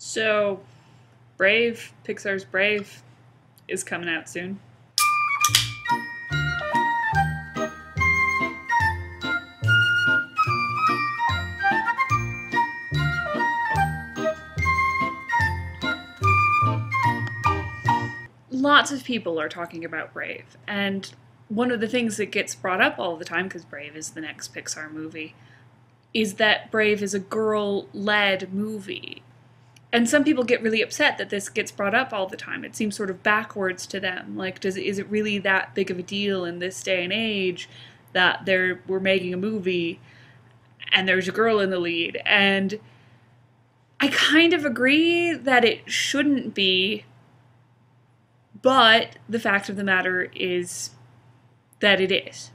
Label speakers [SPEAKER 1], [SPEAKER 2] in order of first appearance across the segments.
[SPEAKER 1] So, Brave, Pixar's Brave, is coming out soon. Lots of people are talking about Brave, and one of the things that gets brought up all the time, because Brave is the next Pixar movie, is that Brave is a girl-led movie. And some people get really upset that this gets brought up all the time. It seems sort of backwards to them. Like, is it really that big of a deal in this day and age that we're making a movie and there's a girl in the lead? And I kind of agree that it shouldn't be, but the fact of the matter is that it is.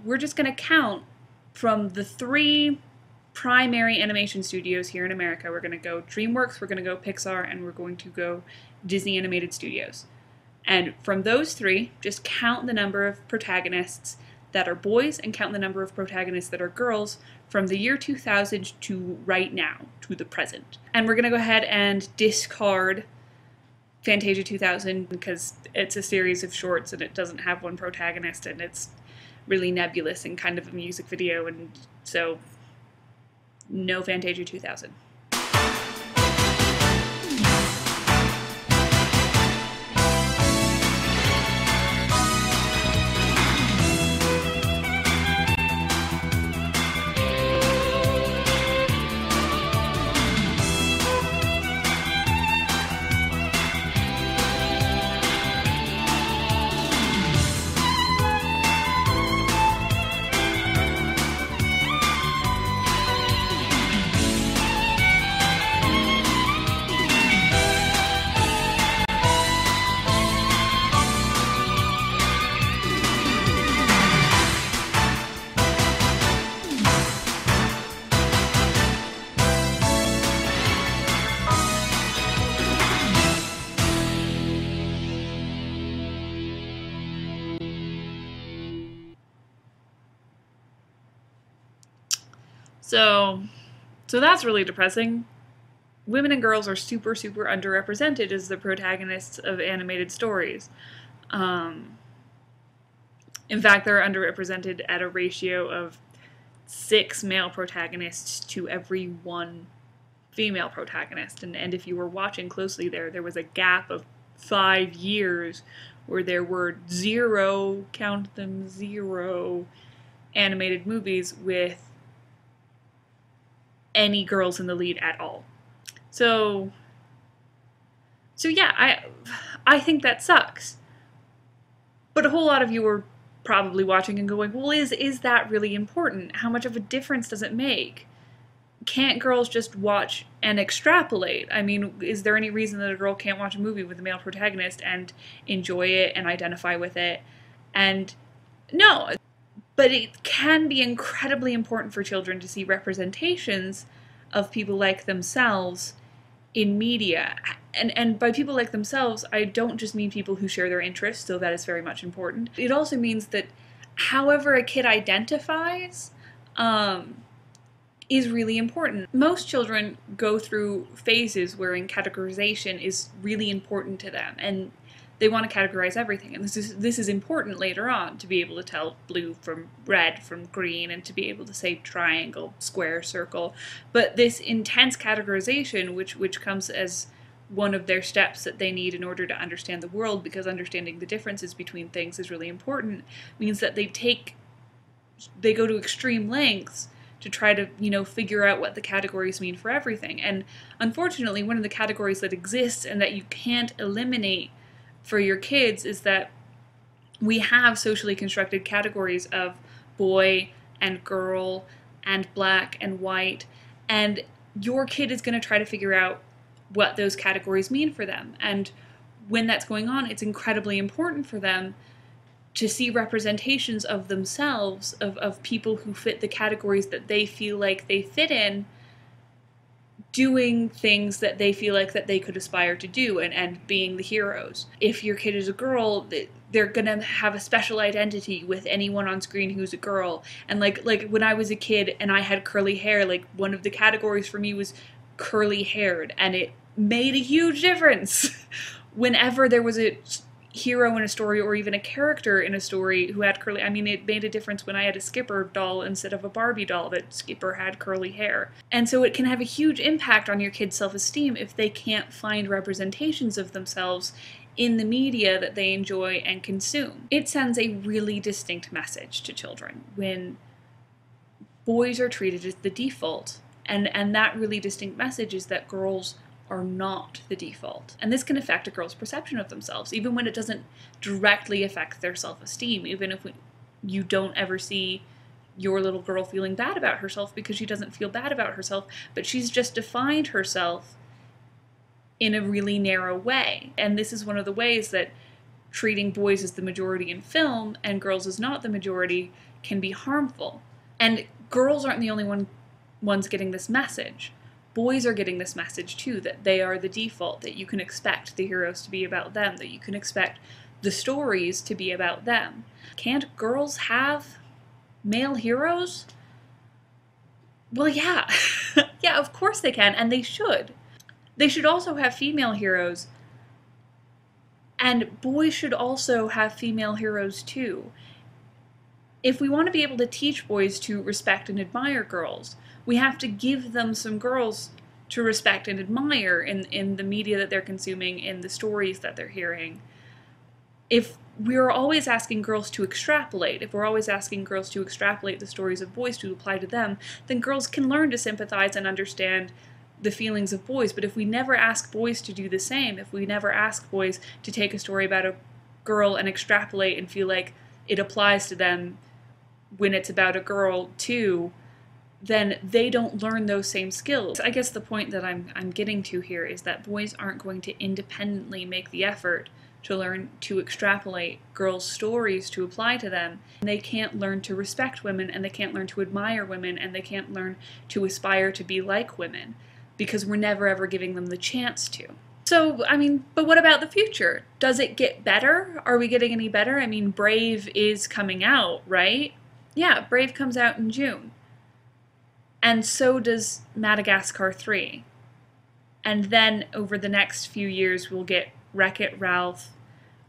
[SPEAKER 1] We're just going to count from the three primary animation studios here in America. We're going to go DreamWorks, we're going to go Pixar, and we're going to go Disney Animated Studios. And from those three, just count the number of protagonists that are boys and count the number of protagonists that are girls from the year 2000 to right now, to the present. And we're going to go ahead and discard Fantasia 2000 because it's a series of shorts and it doesn't have one protagonist and it's really nebulous and kind of a music video, and so no Fantasia 2000. So that's really depressing. Women and girls are super underrepresented as the protagonists of animated stories. In fact, they're underrepresented at a ratio of 6 male protagonists to every 1 female protagonist. And if you were watching closely there was a gap of 5 years where there were 0, count them, 0 animated movies with any girls in the lead at all. So yeah, I think that sucks. But a whole lot of you are probably watching and going, well, is that really important? How much of a difference does it make? Can't girls just watch and extrapolate? I mean, is there any reason that a girl can't watch a movie with a male protagonist and enjoy it and identify with it? And no. But it can be incredibly important for children to see representations of people like themselves in media. And by people like themselves, I don't just mean people who share their interests, though that is very much important. It also means that however a kid identifies is really important. Most children go through phases wherein categorization is really important to them, and they want to categorize everything, and this is important later on, to be able to tell blue from red from green, and to be able to say triangle, square, circle. But this intense categorization, which comes as one of their steps that they need in order to understand the world, because understanding the differences between things is really important, means that they go to extreme lengths to try to, figure out what the categories mean for everything. And unfortunately, one of the categories that exists and that you can't eliminate for your kids is that we have socially constructed categories of boy and girl and black and white, and your kid is going to try to figure out what those categories mean for them. And when that's going on, it's incredibly important for them to see representations of themselves, of people who fit the categories that they feel like they fit in, doing things that they feel like that they could aspire to do, and being the heroes. If your kid is a girl, they're gonna have a special identity with anyone on screen who's a girl. And like when I was a kid and I had curly hair, like one of the categories for me was curly haired, and it made a huge difference whenever there was a hero in a story or even a character in a story who had curly. I mean, it made a difference when I had a Skipper doll instead of a Barbie doll that Skipper had curly hair. And so it can have a huge impact on your kids' self-esteem if they can't find representations of themselves in the media that they enjoy and consume. It sends a really distinct message to children when boys are treated as the default, and that really distinct message is that girls are not the default. And this can affect a girl's perception of themselves, even when it doesn't directly affect their self-esteem, even if you don't ever see your little girl feeling bad about herself because she doesn't feel bad about herself, but she's just defined herself in a really narrow way. And this is one of the ways that treating boys as the majority in film and girls as not the majority can be harmful. And girls aren't the only ones getting this message. Boys are getting this message too, that they are the default, that you can expect the heroes to be about them, that you can expect the stories to be about them. Can't girls have male heroes? Well, yeah. Yeah, of course they can, and they should. They should also have female heroes, and boys should also have female heroes too. If we want to be able to teach boys to respect and admire girls, we have to give them some girls to respect and admire in the media that they're consuming, in the stories that they're hearing. If we're always asking girls to extrapolate, if we're always asking girls to extrapolate the stories of boys to apply to them, then girls can learn to sympathize and understand the feelings of boys. But if we never ask boys to do the same, if we never ask boys to take a story about a girl and extrapolate and feel like it applies to them when it's about a girl too, then they don't learn those same skills. I guess the point that I'm getting to here is that boys aren't going to independently make the effort to learn to extrapolate girls' stories to apply to them. They can't learn to respect women, and they can't learn to admire women, and they can't learn to aspire to be like women, because we're never ever giving them the chance to. So, I mean, but what about the future? Does it get better? Are we getting any better? I mean, Brave is coming out, right? Yeah, Brave comes out in June. And so does Madagascar 3. And then over the next few years we'll get Wreck-It Ralph,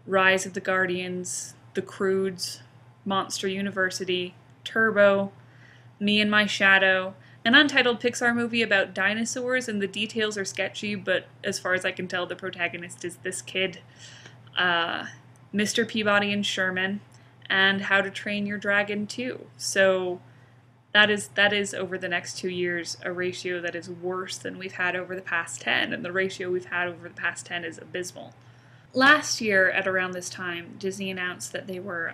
[SPEAKER 1] Rise of the Guardians, The Croods, Monster University, Turbo, Me and My Shadow, an untitled Pixar movie about dinosaurs, and the details are sketchy, but as far as I can tell the protagonist is this kid, Mr. Peabody and Sherman, and How to Train Your Dragon 2. So that is over the next 2 years a ratio that is worse than we've had over the past 10, and the ratio we've had over the past 10 is abysmal. Last year at around this time, Disney announced that they were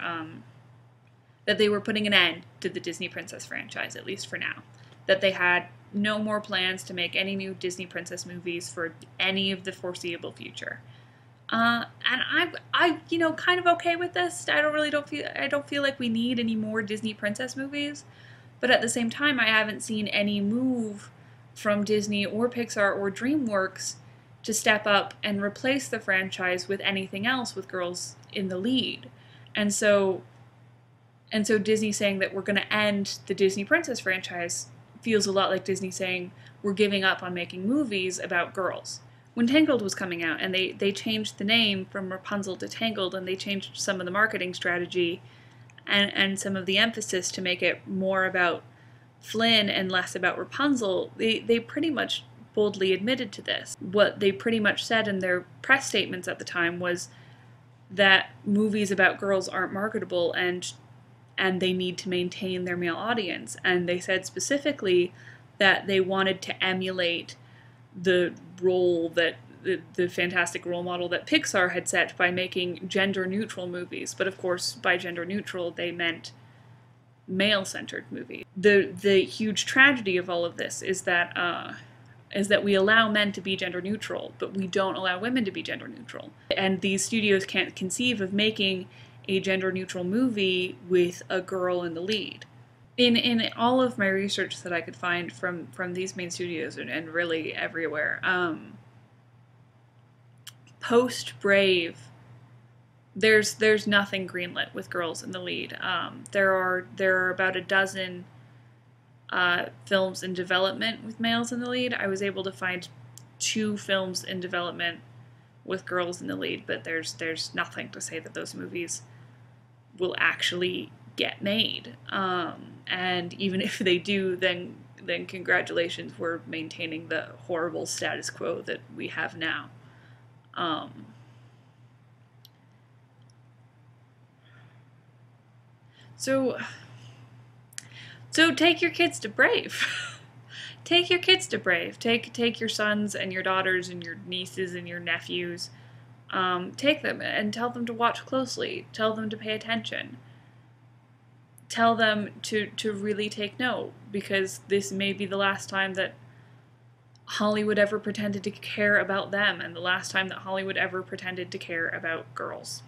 [SPEAKER 1] putting an end to the Disney Princess franchise, at least for now. That they had no more plans to make any new Disney Princess movies for any of the foreseeable future. And I kind of okay with this. I don't feel like we need any more Disney Princess movies. But at the same time, I haven't seen any move from Disney or Pixar or DreamWorks to step up and replace the franchise with anything else with girls in the lead. And so Disney saying that we're going to end the Disney Princess franchise feels a lot like Disney saying we're giving up on making movies about girls. When Tangled was coming out, and they changed the name from Rapunzel to Tangled, and they changed some of the marketing strategy and some of the emphasis to make it more about Flynn and less about Rapunzel, they pretty much boldly admitted to this. What they pretty much said in their press statements at the time was that movies about girls aren't marketable and they need to maintain their male audience. And they said specifically that they wanted to emulate the role that the fantastic role model that Pixar had set by making gender-neutral movies. But of course, by gender-neutral, they meant male-centered movies. The huge tragedy of all of this is that we allow men to be gender-neutral, but we don't allow women to be gender-neutral. And these studios can't conceive of making a gender-neutral movie with a girl in the lead. In all of my research that I could find from these main studios and really everywhere, post Brave, there's nothing greenlit with girls in the lead. There are about a dozen films in development with males in the lead. I was able to find 2 films in development with girls in the lead, but there's nothing to say that those movies will actually get made. And even if they do, then congratulations, we're maintaining the horrible status quo that we have now. So take your kids to Brave. Take your kids to Brave. Take your sons and your daughters and your nieces and your nephews. Take them and tell them to watch closely. Tell them to pay attention. Tell them to really take note, because this may be the last time that Hollywood ever pretended to care about them, and the last time that Hollywood ever pretended to care about girls.